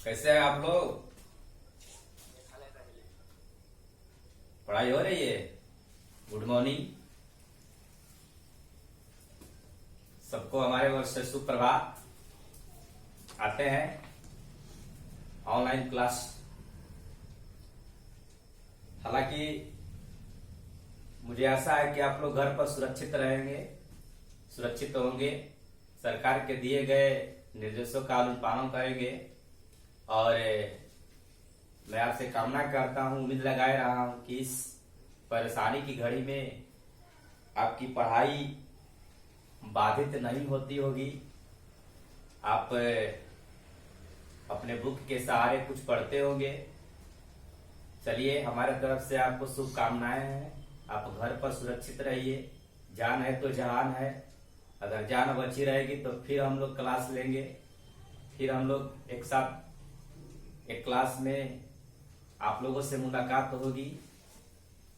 कैसे हैं आप लोग? पढ़ाई हो रही है? गुड मॉर्निंग सबको, हमारे ओर से सुप्रभात। आते हैं ऑनलाइन क्लास। हालांकि मुझे आशा है कि आप लोग घर पर सुरक्षित रहेंगे, सुरक्षित होंगे, सरकार के दिए गए निर्देशों का अनुपालन करेंगे। और मैं आपसे कामना करता हूं, उम्मीद लगाए रहा हूं कि इस परेशानी की घड़ी में आपकी पढ़ाई बाधित नहीं होती होगी। आप अपने बुक के सहारे कुछ पढ़ते होंगे। चलिए, हमारे तरफ से आपको शुभकामनाएं हैं। आप घर पर सुरक्षित रहिए। जान है तो जहान है। अगर जान बची रहेगी तो फिर हम लोग क्लास लेंगे, फिर हम लोग एक साथ एक क्लास में आप लोगों से मुलाकात होगी।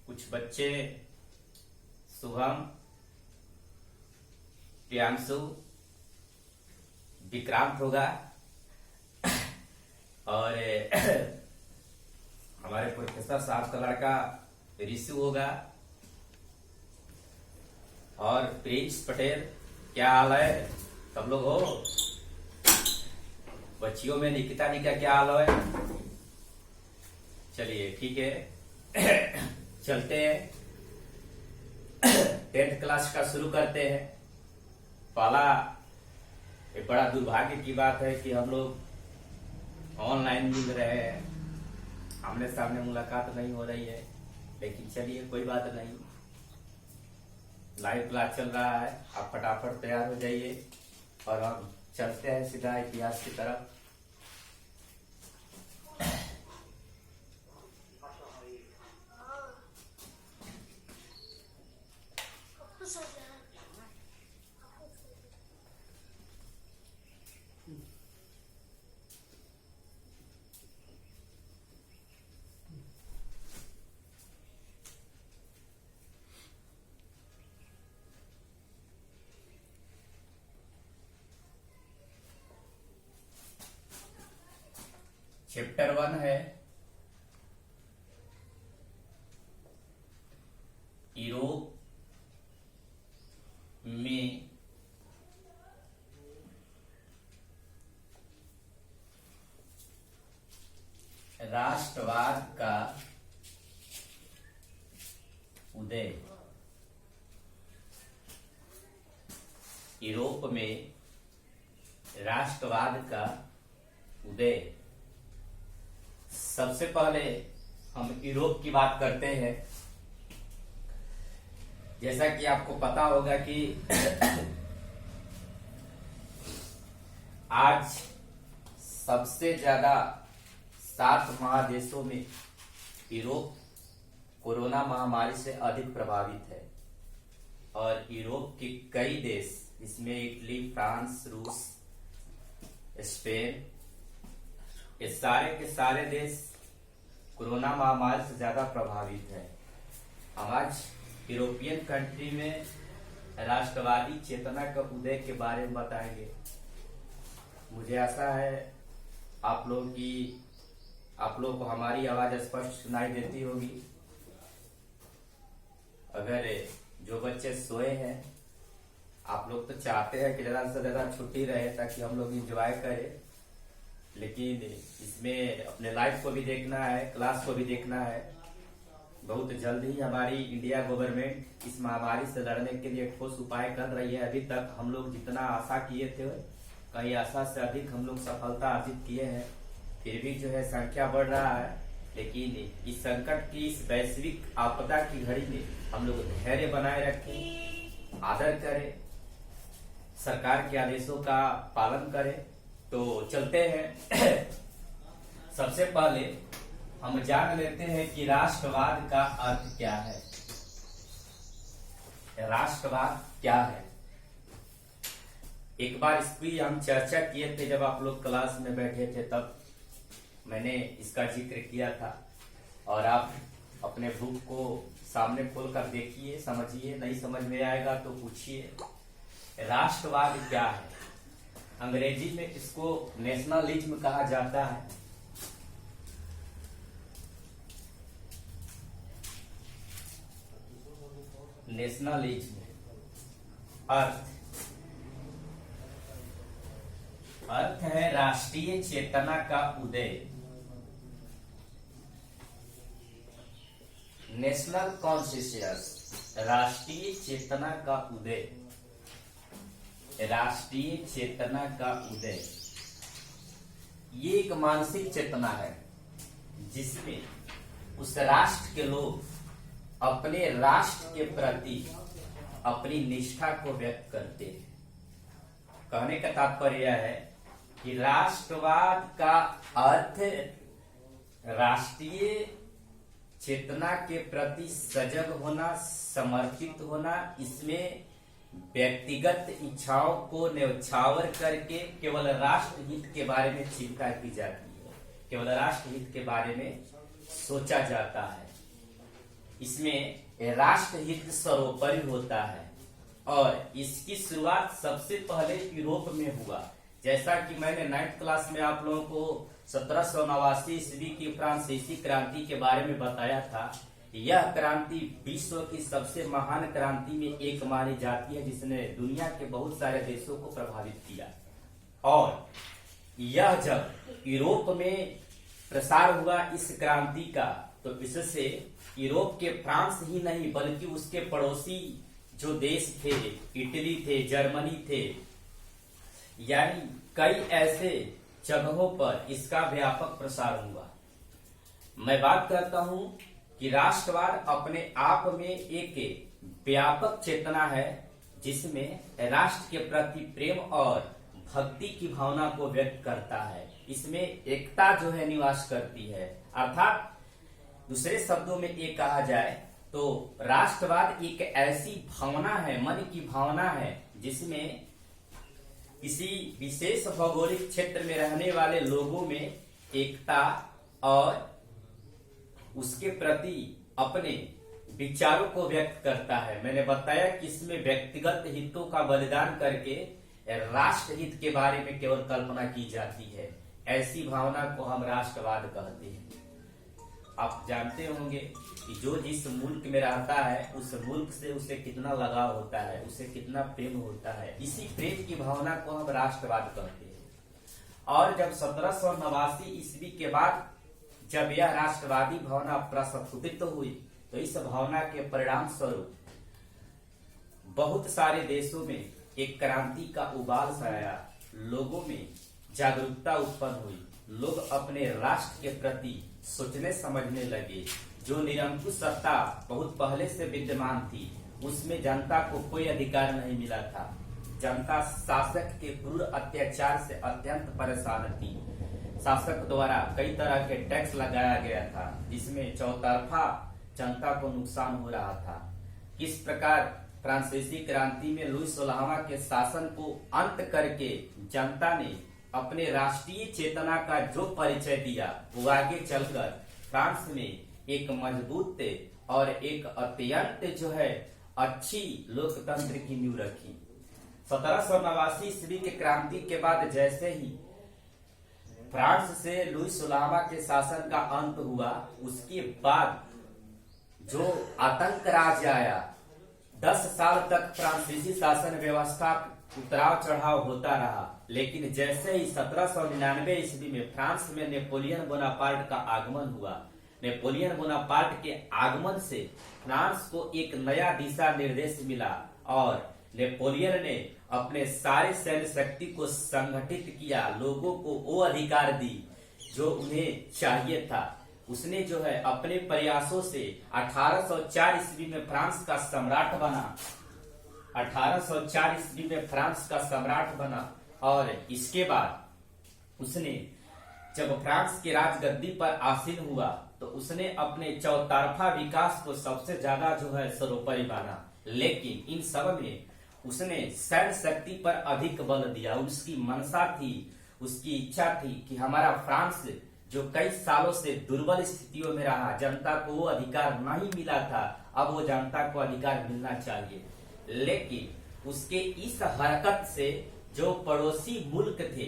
कुछ बच्चे शुभम, प्रियांशु, विक्रांत होगा और हमारे प्रोफेसर साहब का लड़का ऋषु होगा और प्रिंस पटेल। क्या हाल है? सब लोग हो? बच्चियों में निकिता नी का क्या हाल है? चलिए ठीक है, चलते हैं 10th क्लास का शुरू करते हैं। पहला एक बड़ा दुर्भाग्य की बात है कि हम लोग ऑनलाइन मिल रहे हैं, आमने सामने मुलाकात नहीं हो रही है। लेकिन चलिए, कोई बात नहीं, लाइव क्लास चल रहा है। आप फटाफट तैयार हो जाइए और हम चलते हैं सीधा इतिहास की तरफ। चैप्टर 1 है यूरोप में राष्ट्रवाद का उदय। यूरोप में राष्ट्रवाद का उदय। सबसे पहले हम यूरोप की बात करते हैं। जैसा कि आपको पता होगा कि आज सबसे ज्यादा 7 महादेशों में यूरोप कोरोना महामारी से अधिक प्रभावित है। और यूरोप के कई देश, इसमें इटली, फ्रांस, रूस, स्पेन, ये सारे के सारे देश कोरोना महामारी से ज्यादा प्रभावित है। हम आज यूरोपियन कंट्री में राष्ट्रवादी चेतना का उदय के बारे में बताएंगे। मुझे आशा है आप लोग को हमारी आवाज स्पष्ट सुनाई देती होगी। अगर जो बच्चे सोए हैं, आप लोग तो चाहते हैं कि ज्यादा से ज्यादा छुट्टी रहे ताकि हम लोग एंजॉय करें, लेकिन इसमें अपने लाइफ को भी देखना है, क्लास को भी देखना है। बहुत जल्द ही हमारी इंडिया गवर्नमेंट इस महामारी से लड़ने के लिए ठोस उपाय कर रही है। अभी तक हम लोग जितना आशा किए थे, कहीं आशा से अधिक हम लोग सफलता अर्जित किए हैं। फिर भी जो है संख्या बढ़ रहा है। लेकिन इस संकट की, इस वैश्विक आपदा की घड़ी में हम लोग धैर्य बनाए रखें, आदर करें, सरकार के आदेशों का पालन करें। तो चलते हैं। सबसे पहले हम जान लेते हैं कि राष्ट्रवाद का अर्थ क्या है। राष्ट्रवाद क्या है? एक बार इसकी हम चर्चा किए थे, जब आप लोग क्लास में बैठे थे तब मैंने इसका जिक्र किया था। और आप अपने बुक को सामने खोलकर देखिए, समझिए। नहीं समझ में आएगा तो पूछिए। राष्ट्रवाद क्या है? अंग्रेजी में इसको नेशनलिज्म कहा जाता है। नेशनलिज्म अर्थ है राष्ट्रीय चेतना का उदय। नेशनल कॉन्शियस, राष्ट्रीय चेतना का उदय। राष्ट्रीय चेतना का उदय ये एक मानसिक चेतना है जिसमें उस राष्ट्र के लोग अपने राष्ट्र के प्रति अपनी निष्ठा को व्यक्त करते हैं। कहने का तात्पर्य है कि राष्ट्रवाद का अर्थ राष्ट्रीय चेतना के प्रति सजग होना, समर्पित होना, इसमें व्यक्तिगत इच्छाओं को न्यौछावर करके केवल राष्ट्र हित के बारे में चिंता की जाती है, केवल राष्ट्र हित के बारे में सोचा जाता है। इसमें राष्ट्र हित सर्वोपरि होता है और इसकी शुरुआत सबसे पहले यूरोप में हुआ। जैसा कि मैंने 9th क्लास में आप लोगों को 1789 ईस्वी की फ्रांसीसी क्रांति के बारे में बताया था। यह क्रांति विश्व की सबसे महान क्रांति में एक मानी जाती है जिसने दुनिया के बहुत सारे देशों को प्रभावित किया। और यह जब यूरोप में प्रसार हुआ इस क्रांति का, तो इससे यूरोप के फ्रांस ही नहीं बल्कि उसके पड़ोसी जो देश थे, इटली थे, जर्मनी थे, यानी कई ऐसे जगहों पर इसका व्यापक प्रसार हुआ। मैं बात करता हूं कि राष्ट्रवाद अपने आप में एक व्यापक चेतना है जिसमें राष्ट्र के प्रति प्रेम और भक्ति की भावना को व्यक्त करता है। इसमें एकता जो है निवास करती है, अर्थात दूसरे शब्दों में ये कहा जाए तो राष्ट्रवाद एक ऐसी भावना है, मन की भावना है, जिसमें किसी विशेष भौगोलिक क्षेत्र में रहने वाले लोगों में एकता और उसके प्रति अपने विचारों को व्यक्त करता है। मैंने बताया कि इसमें व्यक्तिगत हितों का बलिदान करके राष्ट्र हित के बारे में केवल कल्पना की जाती है। ऐसी भावना को हम राष्ट्रवाद कहते हैं। आप जानते होंगे कि जो जिस मुल्क में रहता है उस मुल्क से उसे कितना लगाव होता है, उसे कितना प्रेम होता है। इसी प्रेम की भावना को हम राष्ट्रवाद कहते हैं। और जब 1789 ईस्वी के बाद जब यह राष्ट्रवादी भावना प्रस्फुटित हुई तो इस भावना के परिणाम स्वरूप बहुत सारे देशों में एक क्रांति का उबाल सा आया, लोगों में जागरूकता उत्पन्न हुई, लोग अपने राष्ट्र के प्रति सोचने समझने लगे। जो निरंकुश सत्ता बहुत पहले से विद्यमान थी उसमें जनता को कोई अधिकार नहीं मिला था। जनता शासक के क्रूर अत्याचार से अत्यंत परेशान थी। शासक द्वारा कई तरह के टैक्स लगाया गया था जिसमें चौतरफा जनता को नुकसान हो रहा था। किस प्रकार फ्रांसीसी क्रांति में लुई 16वां के शासन को अंत करके जनता ने अपने राष्ट्रीय चेतना का जो परिचय दिया वो आगे चलकर फ्रांस में एक मजबूत और एक अत्यंत जो है अच्छी लोकतंत्र की नींव रखी। 1789 ईस्वी के क्रांति के बाद जैसे ही फ्रांस से लुई 16वां के शासन का अंत हुआ, उसके बाद जो आतंक राज आया, 10 साल तक फ्रांसीसी शासन व्यवस्था उतराव चढ़ाव होता रहा। लेकिन जैसे ही 1799 ईस्वी में फ्रांस में नेपोलियन बोनापार्ट का आगमन हुआ, नेपोलियन बोनापार्ट के आगमन से फ्रांस को एक नया दिशा निर्देश मिला और नेपोलियन ने अपने सारे सैन्य शक्ति को संगठित किया, लोगों को वो अधिकार दी जो उन्हें चाहिए था। उसने जो है अपने प्रयासों से 1804 ईस्वी में फ्रांस का सम्राट बना। 1804 ईस्वी में फ्रांस का सम्राट बना और इसके बाद उसने जब फ्रांस के राजगद्दी पर आसीन हुआ तो उसने अपने चौतरफा विकास को सबसे ज्यादा जो है सर्वोपरि माना। लेकिन इन सब में उसने सैन्य शक्ति पर अधिक बल दिया। उसकी मनसा थी, उसकी इच्छा थी कि हमारा फ्रांस जो कई सालों से दुर्बल स्थितियों में रहा, जनता को वो अधिकार नहीं मिला था, अब वो जनता को अधिकार मिलना चाहिए। लेकिन उसके इस हरकत से जो पड़ोसी मुल्क थे,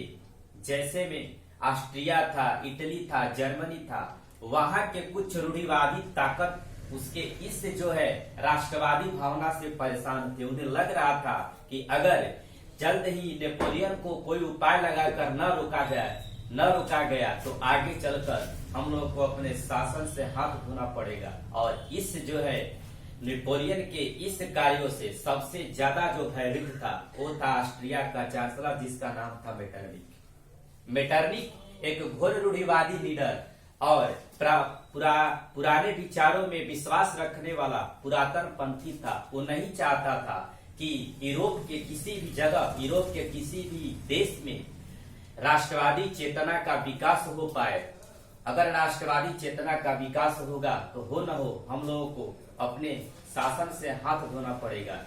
जैसे में ऑस्ट्रिया था, इटली था, जर्मनी था, वहां के कुछ रूढ़िवादी ताकत उसके इस जो है राष्ट्रवादी भावना से परेशान थे। उन्हें लग रहा था कि अगर जल्द ही नेपोलियन को कोई उपाय लगाकर न रोका गया तो आगे चलकर हम लोग को अपने शासन से हाथ धोना पड़ेगा। और इस जो है नेपोलियन के इस कार्यों से सबसे ज्यादा जो भयभीत था वो था ऑस्ट्रिया का चांसलर, जिसका नाम था मेटरनिक। मेटरनिक एक घोर रूढ़िवादी लीडर और पुराने विचारों में विश्वास रखने वाला पुरातन पंथी था। वो नहीं चाहता था कि यूरोप के किसी भी जगह, यूरोप के किसी भी देश में राष्ट्रवादी चेतना का विकास हो पाए। अगर राष्ट्रवादी चेतना का विकास होगा तो हो न हो हम लोगों को अपने शासन से हाथ धोना पड़ेगा।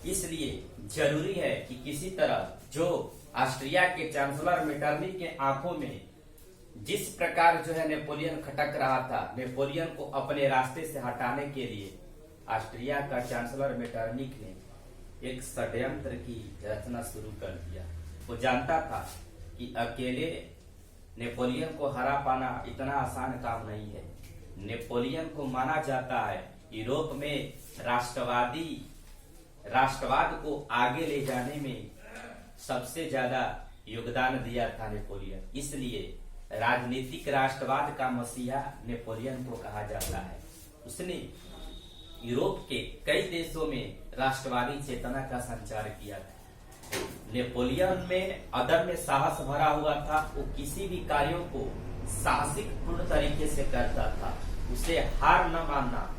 इसलिए जरूरी है कि किसी तरह जो ऑस्ट्रिया के चांसलर मेटरनिक के आंखों में जिस प्रकार जो है नेपोलियन खटक रहा था, नेपोलियन को अपने रास्ते से हटाने के लिए ऑस्ट्रिया का चांसलर मेटरनिक ने एक षड्यंत्र की रचना शुरू कर दिया। वो जानता था कि अकेले नेपोलियन को हरा पाना इतना आसान काम नहीं है। नेपोलियन को माना जाता है यूरोप में राष्ट्रवाद को आगे ले जाने में सबसे ज्यादा योगदान दिया था नेपोलियन। इसलिए राजनीतिक राष्ट्रवाद का मसीहा नेपोलियन को कहा जाता है। उसने यूरोप के कई देशों में राष्ट्रवादी चेतना का संचार किया था। नेपोलियन में अदम्य साहस भरा हुआ था। वो किसी भी कार्यों को साहसिक पूर्ण तरीके से करता था। उसे हार न मानना,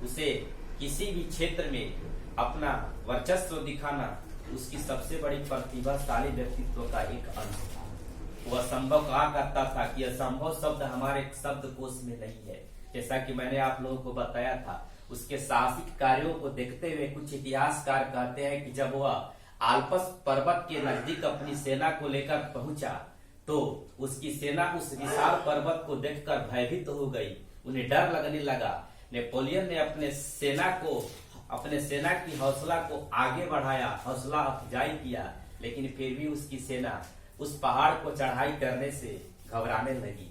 उसे किसी भी क्षेत्र में अपना वर्चस्व दिखाना उसकी सबसे बड़ी प्रतिभाशाली व्यक्तित्व का एक अंश था। वो असंभव कहा करता था कि असंभव शब्द हमारे शब्दकोश में नहीं है। जैसा कि मैंने आप लोगों को बताया था, उसके साहसिक कार्यों को देखते हुए कुछ इतिहासकार कहते हैं कि जब वह आल्पस पर्वत के नजदीक अपनी सेना को लेकर पहुंचा तो उसकी सेना उस विशाल पर्वत को देखकर भयभीत हो गई। उन्हें डर लगने लगा। नेपोलियन ने अपने सेना की हौसला को आगे बढ़ाया, हौसला अफजाई किया, लेकिन फिर भी उसकी सेना उस पहाड़ को चढ़ाई करने से घबराने लगी।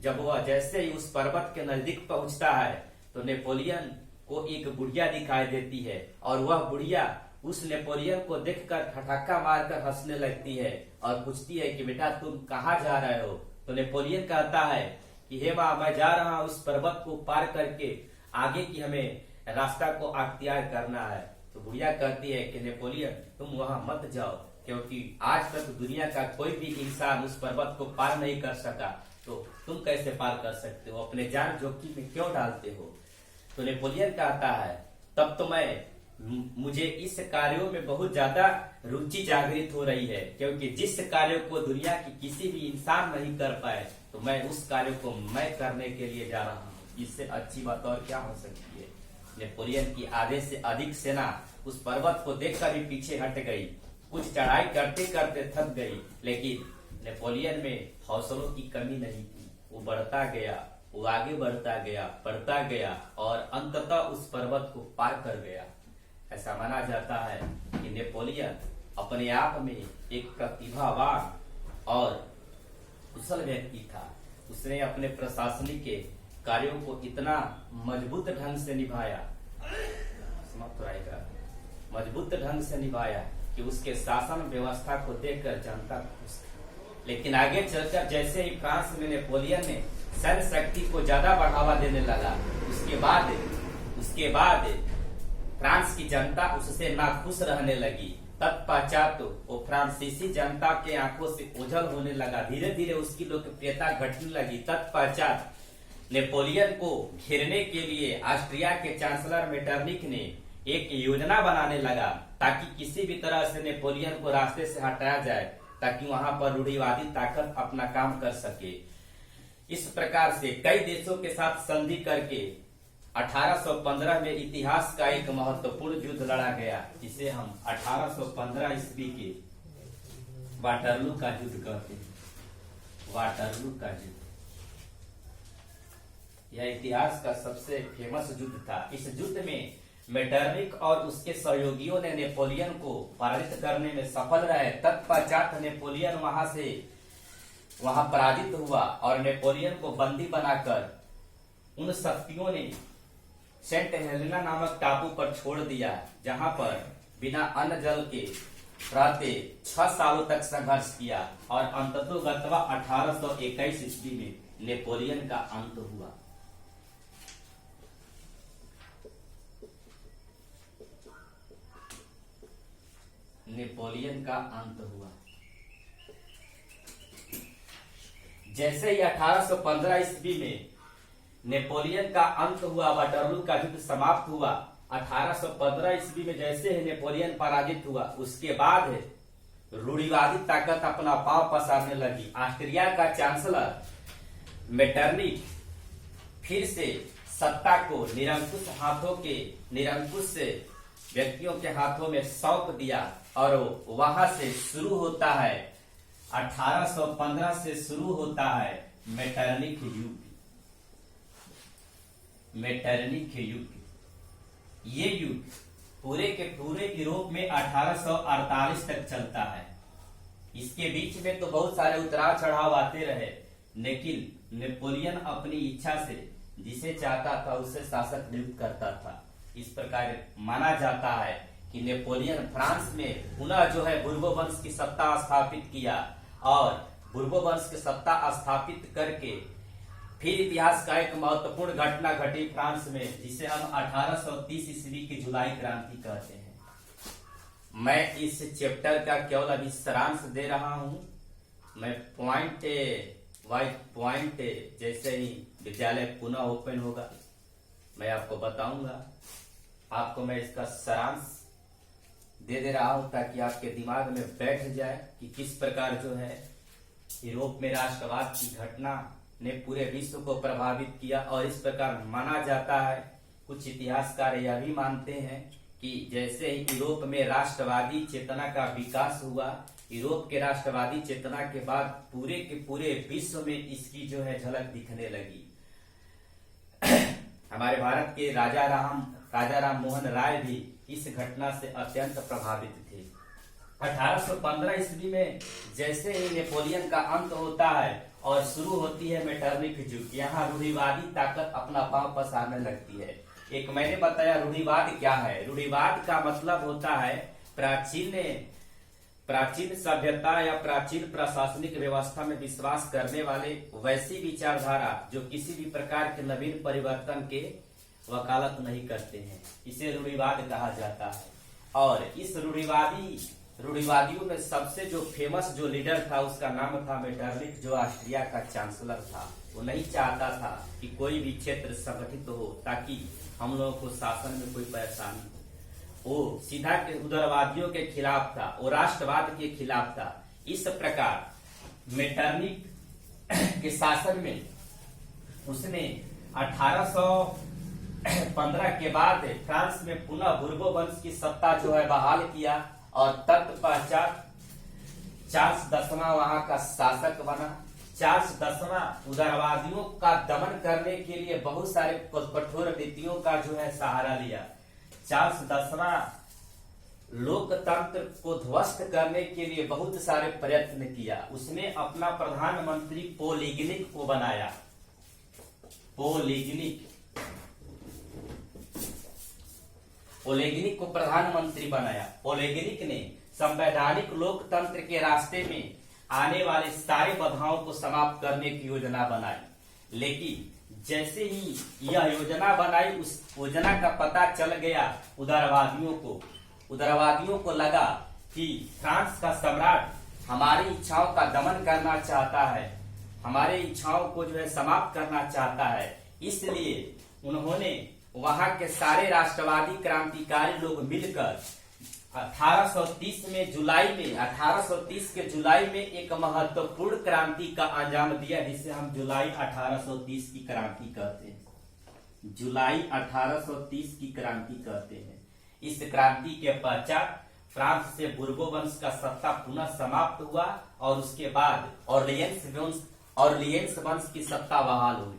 जब वह जैसे ही उस पर्वत के नजदीक पहुंचता है तो नेपोलियन को एक बुढ़िया दिखाई देती है और वह बुढ़िया उस नेपोलियन को देखकर ठठाका मारकर हंसने लगती है और पूछती है कि बेटा तुम कहाँ जा रहे हो। तो नेपोलियन कहता है कि हे माँ, मैं जा रहा हूँ उस पर्वत को पार करके आगे की हमें रास्ता को अख्तियार करना है। तो बुढ़िया कहती है कि नेपोलियन तुम वहां मत जाओ, क्योंकि आज तक दुनिया का कोई भी इंसान उस पर्वत को पार नहीं कर सका, तो तुम कैसे पार कर सकते हो, अपने जान जोखिम में क्यों डालते हो। तो नेपोलियन कहता है तब तो मुझे इस कार्यों में बहुत ज्यादा रुचि जागृत हो रही है, क्योंकि जिस कार्य को दुनिया की किसी भी इंसान नहीं कर पाए तो मैं उस कार्य को मैं करने के लिए जा रहा हूँ। इससे अच्छी बात और क्या हो सकती है। नेपोलियन की आधे से अधिक सेना उस पर्वत को देखकर भी पीछे हट गई। कुछ चढ़ाई करते करते थक गई, लेकिन नेपोलियन में हौसलों की कमी नहीं थी। वो बढ़ता गया, वो आगे बढ़ता गया और अंततः उस पर्वत को पार कर गया। ऐसा माना जाता है कि नेपोलियन अपने आप में एक प्रतिभावान और कुशल व्यक्ति था। उसने अपने प्रशासनिक के कार्यों को इतना मजबूत ढंग से निभाया कि उसके शासन व्यवस्था को देखकर जनता खुश थी। लेकिन आगे चलकर जैसे ही फ्रांस में नेपोलियन ने सैन्य शक्ति को ज्यादा बढ़ावा देने लगा, उसके बाद फ्रांस की जनता उससे नाखुश रहने लगी। तत्पश्चात वो फ्रांसीसी जनता के आंखों से ओझल होने लगा। धीरे धीरे उसकी लोकप्रियता घटने लगी। तत्पश्चात नेपोलियन को घेरने के लिए ऑस्ट्रिया के चांसलर मेटरनिक ने एक योजना बनाने लगा ताकि किसी भी तरह से नेपोलियन को रास्ते से हटाया जाए, ताकि वहां पर रूढ़िवादी ताकत अपना काम कर सके। इस प्रकार से कई देशों के साथ संधि करके 1815 में इतिहास का एक महत्वपूर्ण युद्ध लड़ा गया, जिसे हम 1815 ईस्वी के वाटरलू का युद्ध कहते हैं। वाटरलू का युद्ध यह इतिहास का सबसे फेमस युद्ध था। इस युद्ध में मेटरनिक और उसके सहयोगियों ने नेपोलियन को पराजित करने में सफल रहे। तत्पश्चात नेपोलियन वहां पराजित हुआ और नेपोलियन को बंदी बनाकर उन शक्तियों ने सेंट हेलेना नामक टापू पर छोड़ दिया, जहां पर बिना अन्न जल के रहते 6 सालों तक संघर्ष किया और अंततोगत्वा 1821 ईस्वी में नेपोलियन का अंत हुआ। नेपोलियन का अंत हुआ। जैसे ही 1815 ईस्वी में नेपोलियन का अंत हुआ, वाटरलू का युद्ध समाप्त हुआ। 1815 ईस्वी में जैसे ही नेपोलियन पराजित हुआ, उसके बाद रूढ़िवादी ताकत अपना पांव पसारने लगी। ऑस्ट्रिया का चांसलर मेटरनिक फिर से सत्ता को निरंकुश व्यक्तियों के हाथों में सौंप दिया और वहां से शुरू होता है 1815 से शुरू होता है मेटरनिक युग। मेटरनिक युग, ये युग पूरे के पूरे यूरोप में 1848 तक चलता है। इसके बीच में तो बहुत सारे उतार चढ़ाव आते रहे, लेकिन नेपोलियन अपनी इच्छा से जिसे चाहता था उसे शासक नियुक्त करता था। इस प्रकार माना जाता है कि नेपोलियन फ्रांस में पुनः जो है बुर्बो वंश की सत्ता स्थापित किया और बुर्बो वंश की सत्ता स्थापित करके फिर इतिहास का एक महत्वपूर्ण घटना घटी फ्रांस में, जिसे हम 1830 ईस्वी की जुलाई क्रांति कहते हैं। मैं इस चैप्टर का केवल अभी सारांश दे रहा हूं। मैं पॉइंट वाइज पॉइंट जैसे ही विद्यालय पुनः ओपन होगा मैं आपको बताऊंगा। आपको मैं इसका सारांश दे रहा हूं ताकि आपके दिमाग में बैठ जाए कि किस प्रकार जो है यूरोप में राष्ट्रवाद की घटना ने पूरे विश्व को प्रभावित किया। और इस प्रकार माना जाता है, कुछ इतिहासकार यह भी मानते हैं कि जैसे ही यूरोप में राष्ट्रवादी चेतना का विकास हुआ, यूरोप के राष्ट्रवादी चेतना के बाद पूरे के पूरे विश्व में इसकी जो है झलक दिखने लगी। हमारे भारत के राजा राम मोहन राय भी इस घटना से अत्यंत प्रभावित थे। 1815 ईस्वी में जैसे ही नेपोलियन का अंत होता है और शुरू होती है मेटरनिक युग, यहाँ रूढ़िवादी ताकत अपना पांव पसारने लगती है। एक मैंने बताया रूढ़िवाद क्या है। रूढ़िवाद का मतलब होता है प्राचीन सभ्यता या प्राचीन प्रशासनिक व्यवस्था में विश्वास करने वाले वैसी विचारधारा जो किसी भी प्रकार के नवीन परिवर्तन के वकालत नहीं करते हैं, इसे रूढ़िवाद कहा जाता है। और इस रूढ़िवादियों में सबसे जो फेमस जो लीडर था उसका नाम था मेटरनिक, जो ऑस्ट्रिया का चांसलर था। वो नहीं चाहता था कि कोई भी क्षेत्र संगठित हो ताकि हम लोगों को शासन में कोई परेशानी हो। वो सीधा के उदारवादियों के खिलाफ था, वो राष्ट्रवाद के खिलाफ था। इस प्रकार मेटरनिक के शासन में उसने 1815 के बाद फ्रांस में पुनः बुर्बो वंश की सत्ता जो है बहाल किया और तत्पश्चात चार्ल्स 10वां वहां का शासक बना। चार्ल्स 10वां उदारवादियों का दमन करने के लिए बहुत सारे कठोर नीतियों का जो है सहारा लिया। चार्ल्स 10वां लोकतंत्र को ध्वस्त करने के लिए बहुत सारे प्रयत्न किया। उसने अपना प्रधानमंत्री पोलिगनिक को बनाया। पोलिगनिक को प्रधानमंत्री बनाया। पोलिगनिक ने संवैधानिक लोकतंत्र के रास्ते में आने वाले सारे बाधाओं को समाप्त करने की योजना बनाई। लेकिन जैसे ही यह योजना बनाई, उस योजना का पता चल गया उदारवादियों को लगा कि फ्रांस का सम्राट हमारी इच्छाओं का दमन करना चाहता है, हमारे इच्छाओं को जो है समाप्त करना चाहता है। इसलिए उन्होंने वहां के सारे राष्ट्रवादी क्रांतिकारी लोग मिलकर 1830 के जुलाई में एक महत्वपूर्ण क्रांति का अंजाम दिया, जिसे हम जुलाई 1830 की क्रांति कहते हैं। जुलाई 1830 की क्रांति कहते हैं। इस क्रांति के पश्चात फ्रांस से बुर्बो वंश का सत्ता पुनः समाप्त हुआ और उसके बाद ऑर्लियंस वंश की सत्ता बहाल हुई।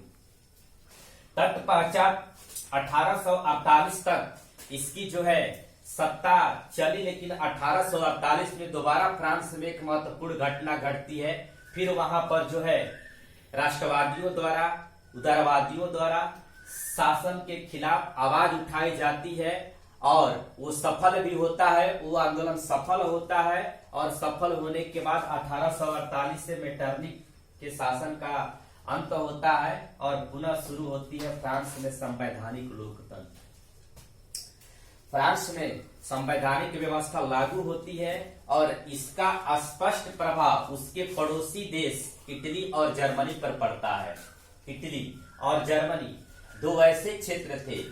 तत्पश्चात 1848 तक इसकी जो है सत्ता चली, लेकिन 1848 में दोबारा फ्रांस में एक महत्वपूर्ण घटना घटती है। फिर वहां पर जो है राष्ट्रवादियों द्वारा, उदारवादियों द्वारा शासन के खिलाफ आवाज उठाई जाती है और वो सफल भी होता है, वो आंदोलन सफल होता है। और सफल होने के बाद 1848 से मेटरनिक के शासन का अंत होता है और पुनः शुरू होती है फ्रांस में संवैधानिक लोकतंत्र। फ्रांस में संवैधानिक व्यवस्था लागू होती है और इसका स्पष्ट प्रभाव उसके पड़ोसी देश इटली और जर्मनी पर पड़ता है। इटली और जर्मनी दो ऐसे क्षेत्र थे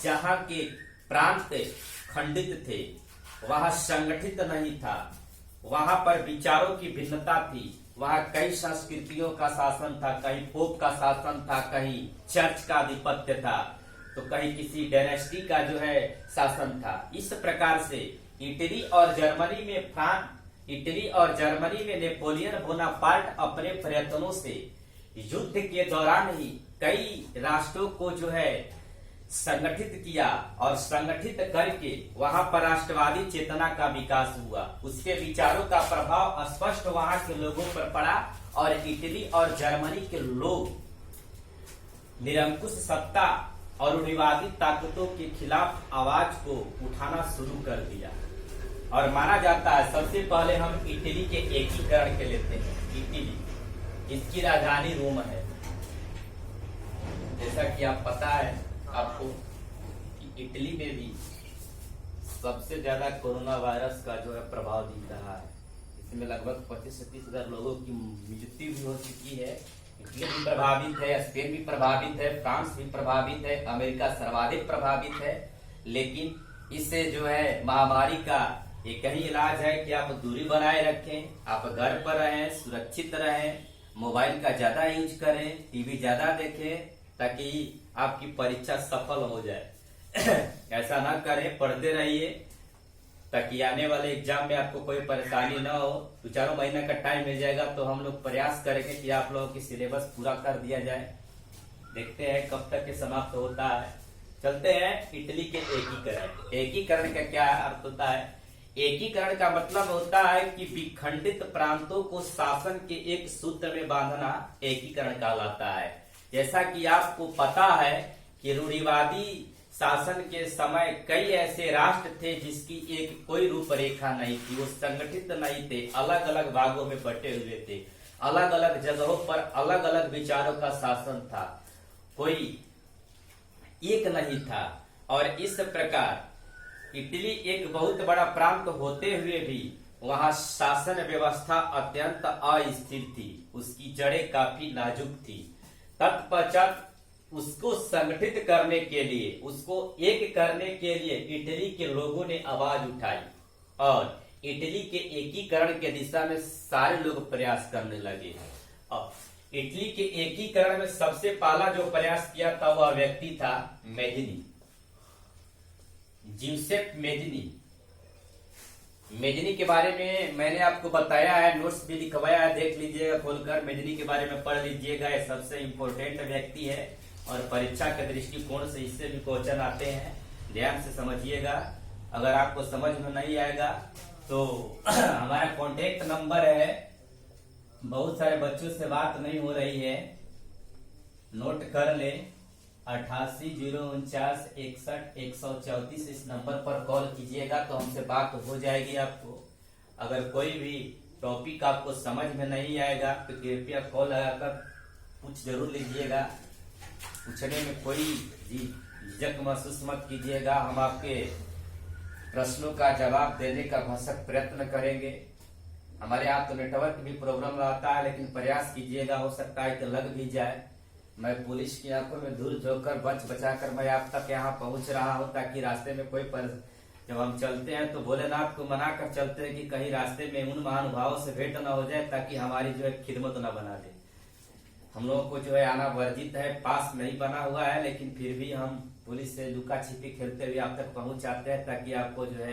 जहां के प्रांत खंडित थे, वहां संगठित नहीं था, वहां पर विचारों की भिन्नता थी, वहां कई संस्कृतियों का शासन था, कहीं पोप का शासन था, कहीं चर्च का आधिपत्य था, तो कहीं किसी डायनेस्टी का जो है शासन था। इस प्रकार से इटली और जर्मनी में नेपोलियन बोनापार्ट अपने प्रयत्नों से युद्ध के दौरान ही कई राष्ट्रों को जो है संगठित किया और संगठित करके वहां पर राष्ट्रवादी चेतना का विकास हुआ। उसके विचारों का प्रभाव स्पष्ट वहां के लोगों पर पड़ा और इटली और जर्मनी के लोग निरंकुश सत्ता और रूढ़िवादी ताकतों के खिलाफ आवाज को उठाना शुरू कर दिया। और माना जाता है, सबसे पहले हम इटली के एकीकरण के लेते हैं। इटली, इसकी राजधानी रोम है। जैसा कि आप पता है आपको कि इटली में भी सबसे ज्यादा कोरोना वायरस का जो है प्रभाव दिख रहा है। इसमें लगभग 25 से 30 हजार लोगों की मृत्यु भी हो चुकी है। इटली भी प्रभावित है, स्पेन भी प्रभावित है, फ्रांस भी प्रभावित है, अमेरिका सर्वाधिक प्रभावित है। लेकिन इससे जो है महामारी का एक ही इलाज है कि आप दूरी बनाए रखें, आप घर पर रहें, सुरक्षित रहें, मोबाइल का ज्यादा यूज करें, टीवी ज्यादा देखें ताकि आपकी परीक्षा सफल हो जाए। ऐसा ना करें, पढ़ते रहिए ताकि आने वाले एग्जाम में आपको कोई परेशानी ना हो। 2-4 महीने का टाइम मिल जाएगा तो हम लोग प्रयास करेंगे कि आप लोगों की सिलेबस पूरा कर दिया जाए। देखते हैं कब तक ये समाप्त होता है। चलते हैं इटली के एकीकरण। एकीकरण का क्या अर्थ होता है? एकीकरण का मतलब होता है कि विखंडित प्रांतों को शासन के एक सूत्र में बांधना एकीकरण कहलाता है। जैसा कि आपको पता है कि रूढ़िवादी शासन के समय कई ऐसे राष्ट्र थे जिसकी एक कोई रूपरेखा नहीं थी, वो संगठित नहीं थे, अलग अलग भागों में बटे हुए थे, अलग अलग जगहों पर अलग अलग विचारों का शासन था, कोई एक नहीं था। और इस प्रकार इटली एक बहुत बड़ा प्रांत होते हुए भी वहां शासन व्यवस्था अत्यंत अस्थिर थी, उसकी जड़ें काफी नाजुक थी। तत्पश्चात उसको संगठित करने के लिए, उसको एक करने के लिए इटली के लोगों ने आवाज उठाई और इटली के एकीकरण के दिशा में सारे लोग प्रयास करने लगे। और इटली के एकीकरण में सबसे पहला जो प्रयास किया था वह व्यक्ति था मेजनी, जिउसेप मेजनी। मेजनी के बारे में मैंने आपको बताया है, नोट्स भी लिखवाया है, देख लीजिएगा खोलकर, मेजनी के बारे में पढ़ लीजिएगा। ये सबसे इम्पोर्टेंट व्यक्ति है और परीक्षा के दृष्टिकोण से इससे भी क्वेश्चन आते हैं, ध्यान से समझिएगा। अगर आपको समझ में नहीं आएगा तो हमारा कॉन्टेक्ट नंबर है, बहुत सारे बच्चों से बात नहीं हो रही है, नोट कर ले, 8809416134। इस नंबर पर कॉल कीजिएगा तो हमसे बात हो जाएगी आपको। अगर कोई भी टॉपिक आपको समझ में नहीं आएगा तो कृपया कॉल लगाकर पूछ जरूर लीजिएगा। पूछने में कोई झिझक महसूस मत कीजिएगा, हम आपके प्रश्नों का जवाब देने का भरसक प्रयत्न करेंगे। हमारे यहाँ तो नेटवर्क भी प्रॉब्लम रहता है, लेकिन प्रयास कीजिएगा, हो सकता है कि लग भी जाए। मैं पुलिस की आंखों में धूल झोंककर बचा मैं आप तक यहाँ पहुंच रहा हूँ ताकि रास्ते में कोई जब हम चलते हैं तो भोलेनाथ को मना कर चलते हैं कि कहीं रास्ते में उन महानुभावों से भेंट न हो जाए ताकि हमारी जो है खिदमत न बना दे। हम लोगों को जो है आना वर्जित है, पास नहीं बना हुआ है, लेकिन फिर भी हम पुलिस से लुका छिपी खेलते हुए आप तक पहुंच जाते हैं ताकि आपको जो है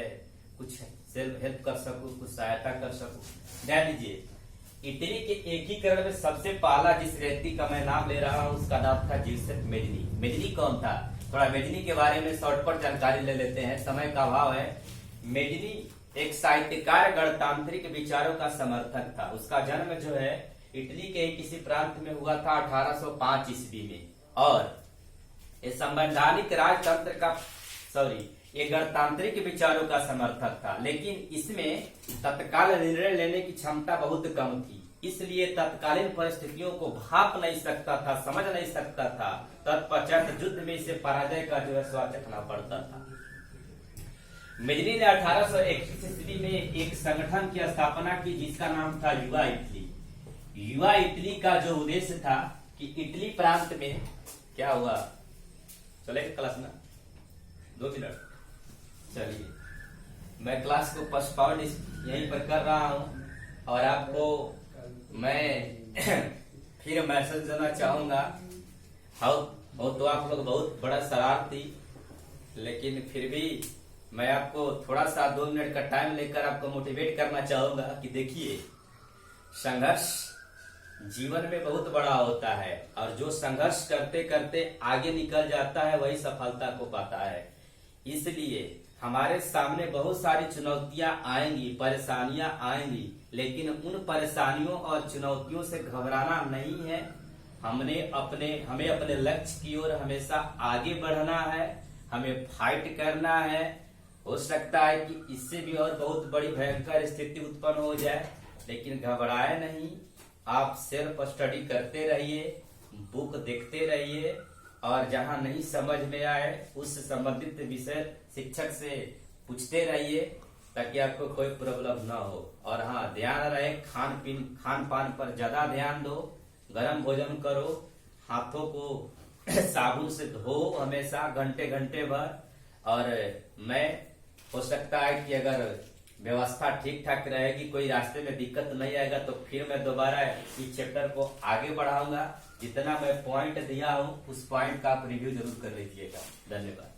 कुछ सेल्फ हेल्प कर सकूं, कुछ सहायता कर सकूं। ध्यान दीजिए, इटली के एकीकरण में सबसे पहला जिस व्यक्ति का मैं नाम ले रहा हूं उसका नाम था जिउसेप मेजनी। मेजनी कौन था? थोड़ा मेदिनी के बारे में शॉर्टकट जानकारी ले लेते हैं, समय का अभाव है। मेदिनी एक साहित्यकार गणतांत्रिक विचारों का समर्थक था। उसका जन्म जो है इटली के किसी प्रांत में हुआ था 1805 ईस्वी में, और ये संवैधानिक राजतंत्र का ये गणतांत्रिक विचारों का समर्थक था, लेकिन इसमें तत्काल निर्णय लेने की क्षमता बहुत कम थी। इसलिए तत्कालीन परिस्थितियों को भाप नहीं सकता था, समझ नहीं सकता था। तत्पश्चात युद्ध में इसे पराजय का जो है स्वाद चखना पड़ता था। मेदिनी ने 1821 ईस्वी में एक संगठन की स्थापना की जिसका नाम था युवा इटली। युवा इटली का जो उद्देश्य था कि इटली प्रांत में क्या हुआ, चलेगा क्लास में 2 मिनट, चलिए मैं क्लास को पोस्टपोन यहीं पर कर रहा हूं, और आपको मैं फिर मैसेज देना चाहूंगा। हो तो आप लोग बहुत बड़ा शरारती, लेकिन फिर भी मैं आपको थोड़ा सा 2 मिनट का टाइम लेकर आपको मोटिवेट करना चाहूंगा कि देखिए, संघर्ष जीवन में बहुत बड़ा होता है, और जो संघर्ष करते करते आगे निकल जाता है वही सफलता को पाता है। इसलिए हमारे सामने बहुत सारी चुनौतियां आएंगी, परेशानियां आएंगी, लेकिन उन परेशानियों और चुनौतियों से घबराना नहीं है। हमें अपने लक्ष्य की ओर हमेशा आगे बढ़ना है, हमें फाइट करना है। हो सकता है कि इससे भी और बहुत बड़ी भयंकर स्थिति उत्पन्न हो जाए, लेकिन घबराए नहीं। आप सेल्फ स्टडी करते रहिए, बुक देखते रहिए, और जहां नहीं समझ में आए उस संबंधित विषय शिक्षक से पूछते रहिए, ताकि आपको कोई प्रॉब्लम ना हो। और हाँ, ध्यान रहे खान पान पर ज्यादा ध्यान दो, गर्म भोजन करो, हाथों को साबुन से धो हमेशा घंटे घंटे भर। और मैं हो सकता है कि अगर व्यवस्था ठीक ठाक रहेगी, कोई रास्ते में दिक्कत नहीं आएगा, तो फिर मैं दोबारा इस चैप्टर को आगे बढ़ाऊंगा। जितना मैं पॉइंट दिया हूं उस पॉइंट का आप रिव्यू जरूर कर लीजिएगा। धन्यवाद।